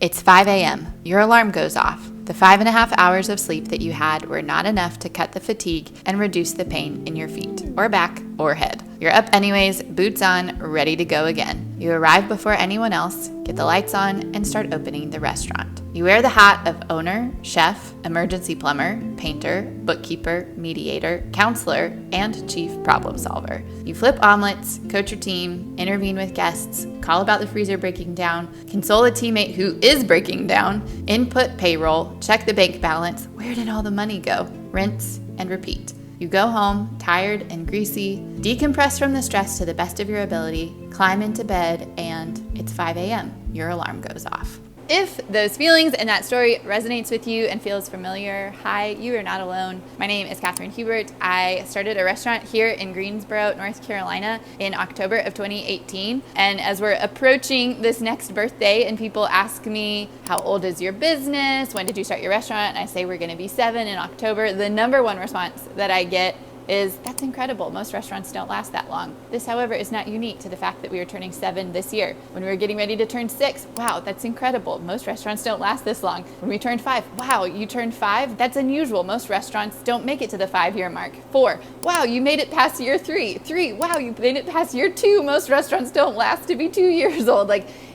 It's 5 a.m. Your alarm goes off. The 5.5 hours of sleep that you had were not enough to cut the fatigue and reduce the pain in your feet, or back, or head. You're up anyways, boots on, ready to go again. You arrive before anyone else, get the lights on, and start opening the restaurant. You wear the hat of owner, chef, emergency plumber, painter, bookkeeper, mediator, counselor, and chief problem solver. You flip omelets, coach your team, intervene with guests, call about the freezer breaking down, console a teammate who is breaking down, input payroll, check the bank balance, where did all the money go? Rinse and repeat. You go home, tired and greasy, decompress from the stress to the best of your ability, climb into bed, and it's 5 a.m. Your alarm goes off. If those feelings and that story resonates with you and feels familiar, hi, you are not alone. My name is Catherine Hubert. I started a restaurant here in Greensboro, North Carolina in October of 2018. And as we're approaching this next birthday and people ask me, how old is your business? When did you start your restaurant? And I say we're gonna be 7 in October. The number one response that I get is, that's incredible. Most restaurants don't last that long. This, however, is not unique to the fact that we are turning 7 this year. When we were getting ready to turn 6, wow, that's incredible. Most restaurants don't last this long. When we turned 5, wow, you turned 5? That's unusual. Most restaurants don't make it to the 5-year mark. 4, wow, you made it past year 3. 3, wow, you made it past year 2. Most restaurants don't last to be 2 years old.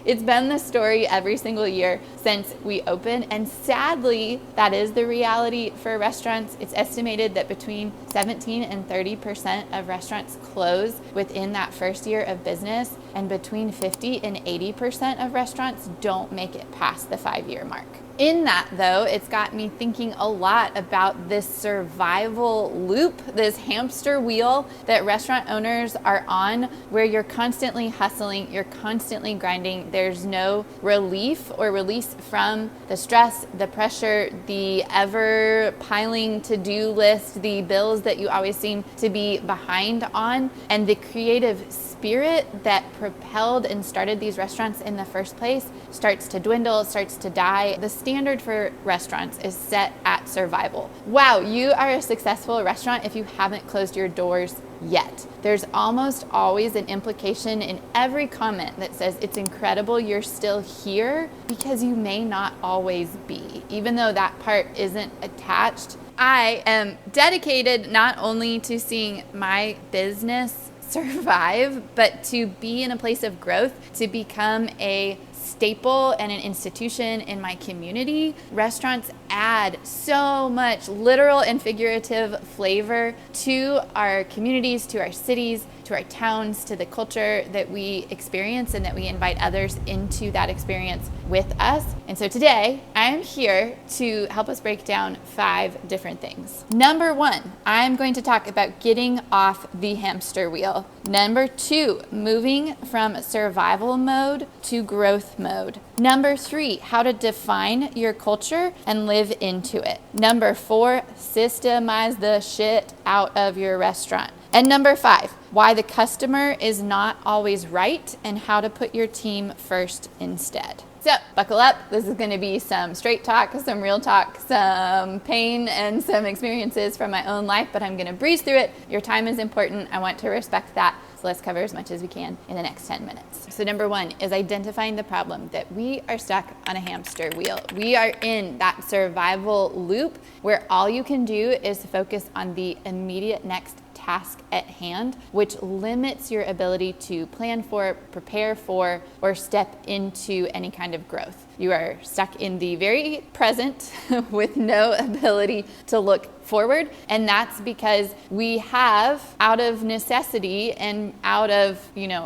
It's been the story every single year since we opened, and sadly, that is the reality for restaurants. It's estimated that between 17 and 30% of restaurants close within that first year of business, and between 50 and 80% of restaurants don't make it past the 5-year mark. In that, though, it's got me thinking a lot about this survival loop, this hamster wheel that restaurant owners are on, where you're constantly hustling, you're constantly grinding. There's no relief or release from the stress, the pressure, the ever piling to-do list, the bills that you always seem to be behind on, and the creative spirit that propelled and started these restaurants in the first place starts to dwindle, starts to die. The standard for restaurants is set at survival. Wow, you are a successful restaurant if you haven't closed your doors yet. There's almost always an implication in every comment that says it's incredible you're still here, because you may not always be, even though that part isn't attached. I am dedicated not only to seeing my business survive, but to be in a place of growth, to become a staple and an institution in my community. Restaurants add so much literal and figurative flavor to our communities, to our cities, to our towns, to the culture that we experience, and that we invite others into that experience with us. And so today, I'm here to help us break down 5 different things. Number 1, I'm going to talk about getting off the hamster wheel. Number 2, moving from survival mode to growth mode. Number 3, how to define your culture and live into it. Number 4, systemize the shit out of your restaurant. And number 5, why the customer is not always right and how to put your team first instead. So buckle up. This is going to be some straight talk, some real talk, some pain, and some experiences from my own life, but I'm going to breeze through it. Your time is important. I want to respect that. So let's cover as much as we can in the next 10 minutes. So number 1 is identifying the problem, that we are stuck on a hamster wheel. We are in that survival loop where all you can do is focus on the immediate next task at hand, which limits your ability to plan for, prepare for, or step into any kind of growth. You are stuck in the very present with no ability to look forward. And that's because we have, out of necessity and out of,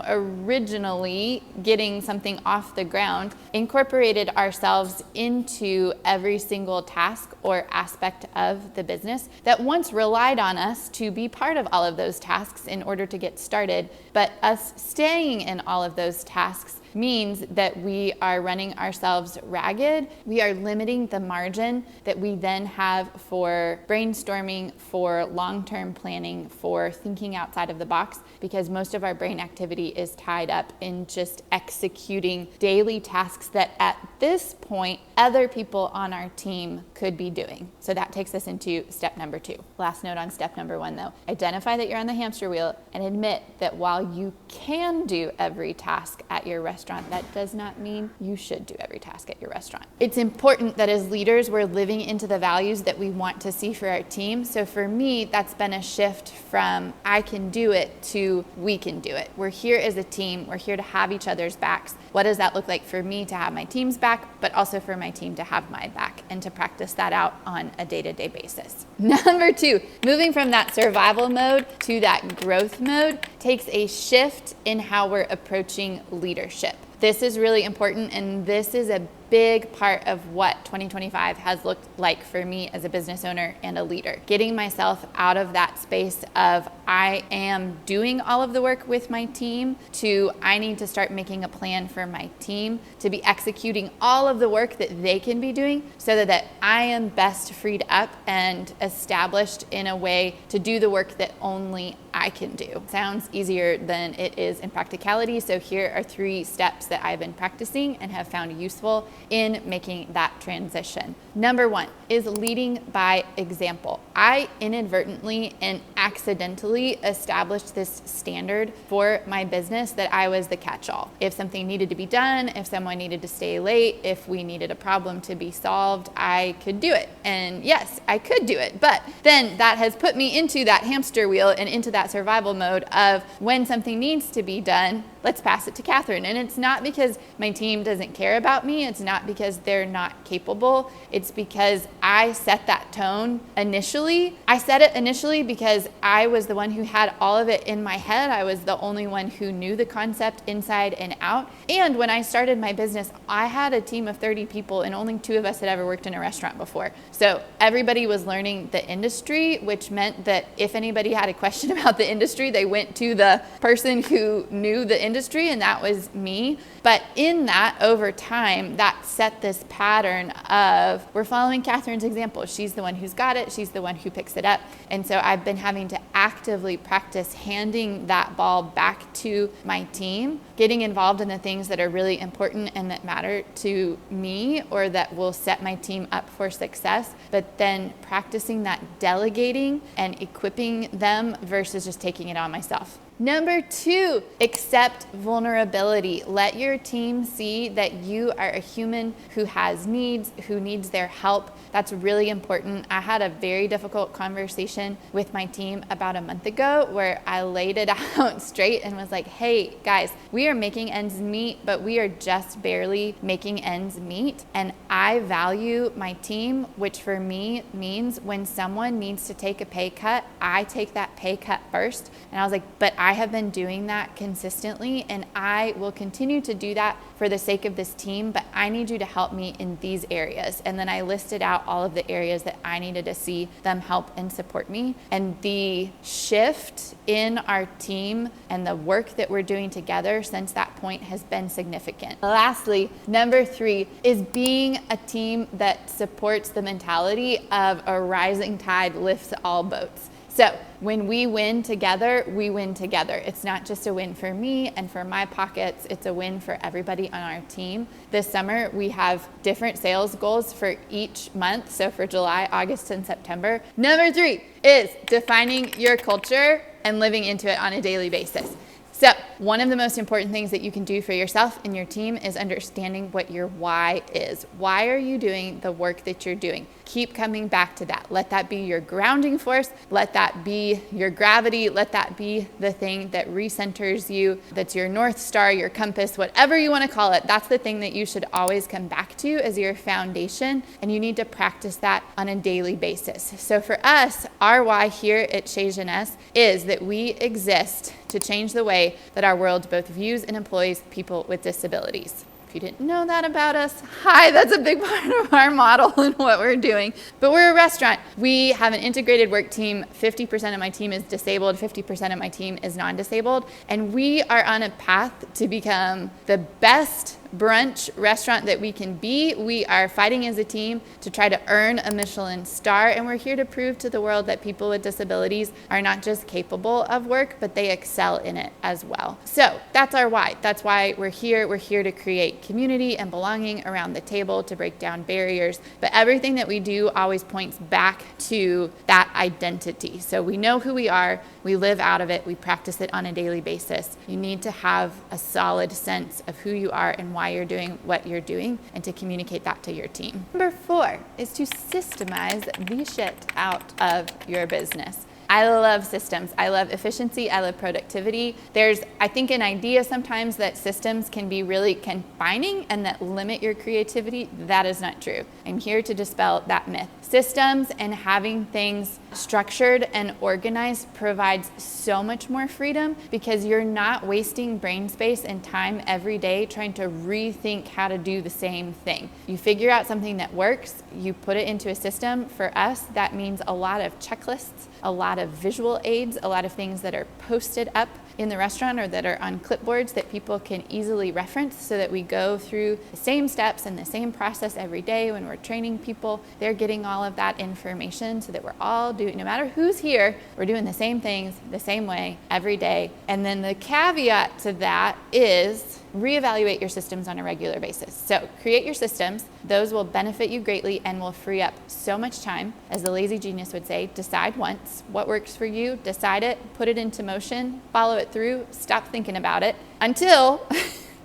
originally getting something off the ground, incorporated ourselves into every single task or aspect of the business that once relied on us to be part of all of those tasks in order to get started. But us staying in all of those tasks means that we are running ourselves ragged. We are limiting the margin that we then have for brainstorming, for long-term planning, for thinking outside of the box, because most of our brain activity is tied up in just executing daily tasks that at this point, other people on our team could be doing. So that takes us into step number 2. Last note on step number 1 though, identify that you're on the hamster wheel and admit that while you can do every task at your restaurant, restaurant. That does not mean you should do every task at your restaurant. It's important that as leaders, we're living into the values that we want to see for our team. So for me, that's been a shift from I can do it to we can do it. We're here as a team. We're here to have each other's backs. What does that look like for me to have my team's back, but also for my team to have my back, and to practice that out on a day-to-day basis? Number 2, moving from that survival mode to that growth mode takes a shift in how we're approaching leadership. This is really important, and this is a big part of what 2025 has looked like for me as a business owner and a leader. Getting myself out of that space of I am doing all of the work with my team to I need to start making a plan for my team to be executing all of the work that they can be doing so that I am best freed up and established in a way to do the work that only I can do. Sounds easier than it is in practicality. So here are 3 steps that I've been practicing and have found useful in making that transition. Number 1 is leading by example. I inadvertently and accidentally established this standard for my business that I was the catch-all. If something needed to be done, if someone needed to stay late, if we needed a problem to be solved, I could do it. And yes, I could do it. But then that has put me into that hamster wheel and into that survival mode of when something needs to be done, let's pass it to Catherine. And it's not because my team doesn't care about me. It's not because they're not capable. It's because I set that tone initially. I set it initially because I was the one who had all of it in my head. I was the only one who knew the concept inside and out. And when I started my business, I had a team of 30 people and only 2 of us had ever worked in a restaurant before. So everybody was learning the industry, which meant that if anybody had a question about the industry, they went to the person who knew the industry, and that was me. But in that, over time, that set this pattern of we're following Catherine's example. She's the one who's got it. She's the one who picks it up. And so I've been having to actively practice handing that ball back to my team, getting involved in the things that are really important and that matter to me or that will set my team up for success, but then practicing that delegating and equipping them versus just taking it on myself. Number 2, accept vulnerability. Let your team see that you are a human who has needs, who needs their help. That's really important. I had a very difficult conversation with my team about a month ago where I laid it out straight and was like, hey guys, we are making ends meet, but we are just barely making ends meet. And I value my team, which for me means when someone needs to take a pay cut, I take that pay cut first. And I was like, but I have been doing that consistently and I will continue to do that for the sake of this team, but I need you to help me in these areas. And then I listed out all of the areas that I needed to see them help and support me. And the shift in our team and the work that we're doing together since that point has been significant. Lastly, number 3 is being a team that supports the mentality of a rising tide lifts all boats. So when we win together, we win together. It's not just a win for me and for my pockets, it's a win for everybody on our team. This summer, we have different sales goals for each month. So for July, August, and September. Number 3 is defining your culture and living into it on a daily basis. So one of the most important things that you can do for yourself and your team is understanding what your why is. Why are you doing the work that you're doing? Keep coming back to that. Let that be your grounding force. Let that be your gravity. Let that be the thing that recenters you. That's your North Star, your compass, whatever you want to call it. That's the thing that you should always come back to as your foundation. And you need to practice that on a daily basis. So for us, our why here at Chez Jeunesse is that we exist to change the way that our world both views and employs people with disabilities. If you didn't know that about us, hi, that's a big part of our model and what we're doing. But we're a restaurant. We have an integrated work team. 50% of my team is disabled, 50% of my team is non-disabled. And we are on a path to become the best brunch restaurant that we can be. We are fighting as a team to try to earn a Michelin star, and we're here to prove to the world that people with disabilities are not just capable of work, but they excel in it as well. So that's our why. That's why we're here. We're here to create community and belonging around the table, to break down barriers. But everything that we do always points back to that identity. So we know who we are. We live out of it. We practice it on a daily basis. You need to have a solid sense of who you are and why you're doing what you're doing, and to communicate that to your team. Number 4 is to systemize the shit out of your business. I love systems. I love efficiency. I love productivity. There's, I think, an idea sometimes that systems can be really confining and that limit your creativity. That is not true. I'm here to dispel that myth. Systems and having things structured and organized provides so much more freedom, because you're not wasting brain space and time every day trying to rethink how to do the same thing. You figure out something that works, you put it into a system. For us, that means a lot of checklists, a lot of visual aids, a lot of things that are posted up in the restaurant or that are on clipboards that people can easily reference, so that we go through the same steps and the same process every day when we're training people. They're getting all of that information so that we're all doing, no matter who's here, we're doing the same things the same way every day. And then the caveat to that is reevaluate your systems on a regular basis. So create your systems. Those will benefit you greatly and will free up so much time. As the lazy genius would say, decide once what works for you, decide it, put it into motion, follow it through, stop thinking about it until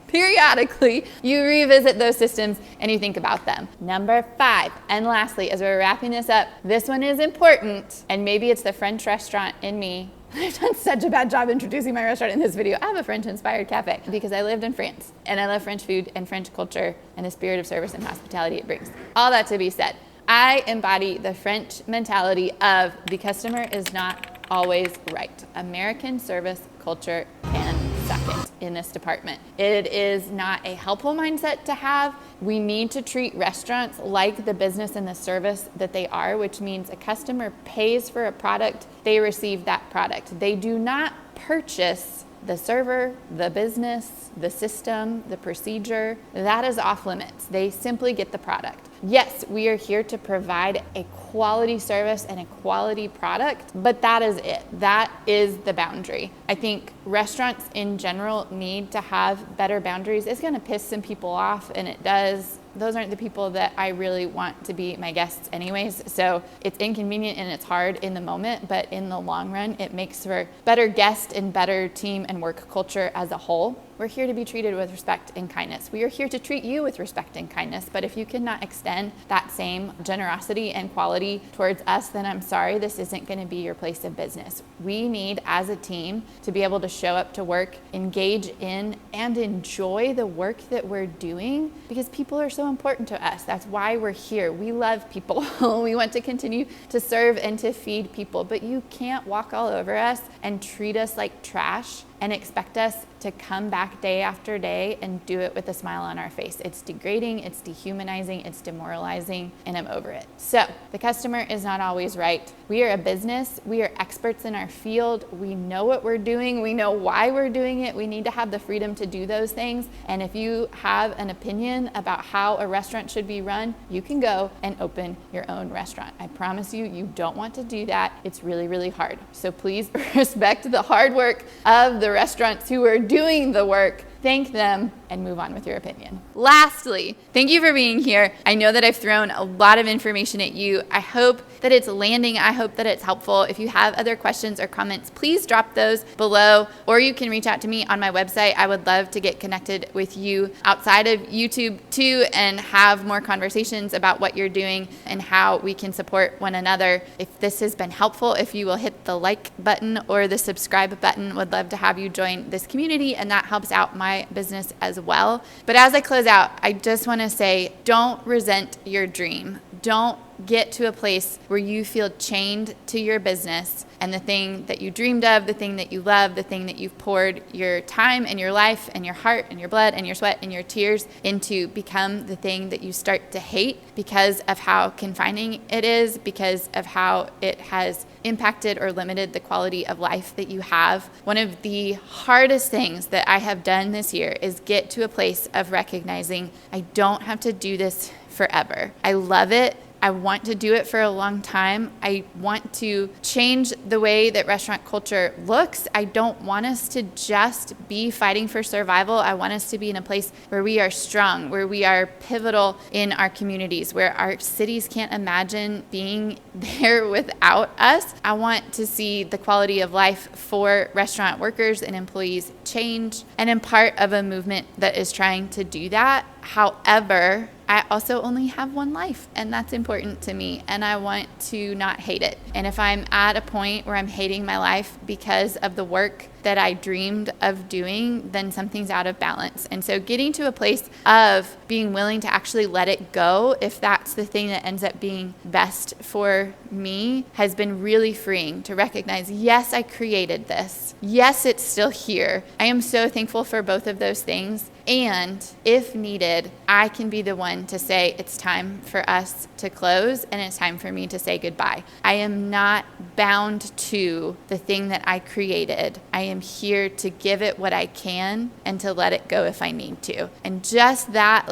periodically you revisit those systems and you think about them. Number 5, and lastly, as we're wrapping this up, this one is important, and maybe it's the French restaurant in me. I've done such a bad job introducing my restaurant in this video. I have a French-inspired cafe because I lived in France, and I love French food and French culture and the spirit of service and hospitality it brings. All that to be said, I embody the French mentality of the customer is not always right. American service culture can suck it in this department. It is not a helpful mindset to have. We need to treat restaurants like the business and the service that they are, which means a customer pays for a product, they receive that product. They do not purchase the server, the business, the system, the procedure. That is off limits. They simply get the product. Yes, we are here to provide a quality service and a quality product, but that is it. That is the boundary. I think restaurants in general need to have better boundaries. It's going to piss some people off, and it does. Those aren't the people that I really want to be my guests anyways. So it's inconvenient and it's hard in the moment, but in the long run, it makes for better guest and better team and work culture as a whole. We're here to be treated with respect and kindness. We are here to treat you with respect and kindness, but if you cannot extend that same generosity and quality towards us, then I'm sorry, this isn't going to be your place of business. We need, as a team, to be able to show up to work, engage in, and enjoy the work that we're doing, because people are so important to us. That's why we're here. We love people. We want to continue to serve and to feed people, but you can't walk all over us and treat us like trash and expect us to come back day after day and do it with a smile on our face. It's degrading, it's dehumanizing, it's demoralizing, and I'm over it. So the customer is not always right. We are a business. We are experts in our field. We know what we're doing. We know why we're doing it. We need to have the freedom to do those things. And if you have an opinion about how a restaurant should be run, you can go and open your own restaurant. I promise you, you don't want to do that. It's really, really hard. So please respect the hard work of the restaurants who are doing the work. Thank them and move on with your opinion. Lastly, thank you for being here. I know that I've thrown a lot of information at you. I hope that it's landing. I hope that it's helpful. If you have other questions or comments, please drop those below, or you can reach out to me on my website. I would love to get connected with you outside of YouTube too, and have more conversations about what you're doing and how we can support one another. If this has been helpful, if you will hit the like button or the subscribe button, would love to have you join this community, and that helps out my business as well. But as I close out, I just want to say, don't resent your dream. don't get to a place where you feel chained to your business and the thing that you dreamed of, the thing that you love, the thing that you've poured your time and your life and your heart and your blood and your sweat and your tears into become the thing that you start to hate because of how confining it is, because of how it has impacted or limited the quality of life that you have. One of the hardest things that I have done this year is get to a place of recognizing I don't have to do this forever. I love it. I want to do it for a long time. I want to change the way that restaurant culture looks. I don't want us to just be fighting for survival. I want us to be in a place where we are strong, where we are pivotal in our communities, where our cities can't imagine being there without us. I want to see the quality of life for restaurant workers and employees change, and I'm part of a movement that is trying to do that. However, I also only have one life, and that's important to me, and I want to not hate it. And if I'm at a point where I'm hating my life because of the work that I dreamed of doing, then something's out of balance. And so getting to a place of being willing to actually let it go, if that's the thing that ends up being best for me, has been really freeing to recognize, yes, I created this. Yes, it's still here. I am so thankful for both of those things. And if needed, I can be the one to say it's time for us to close and it's time for me to say goodbye. I am not bound to the thing that I created. I am here to give it what I can and to let it go if I need to. And just that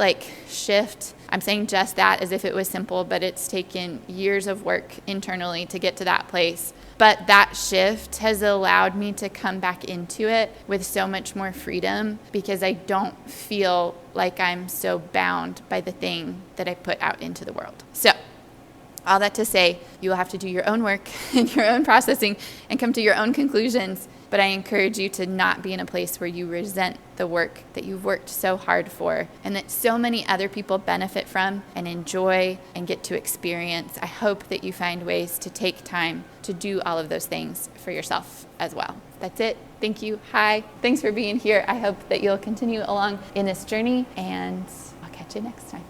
shift, I'm saying just that as if it was simple, but it's taken years of work internally to get to that place. But that shift has allowed me to come back into it with so much more freedom because I don't feel like I'm so bound by the thing that I put out into the world. So all that to say, you will have to do your own work and your own processing and come to your own conclusions. But I encourage you to not be in a place where you resent the work that you've worked so hard for and that so many other people benefit from and enjoy and get to experience. I hope that you find ways to take time to do all of those things for yourself as well. That's it. Thank you. Hi. Thanks for being here. I hope that you'll continue along in this journey, and I'll catch you next time.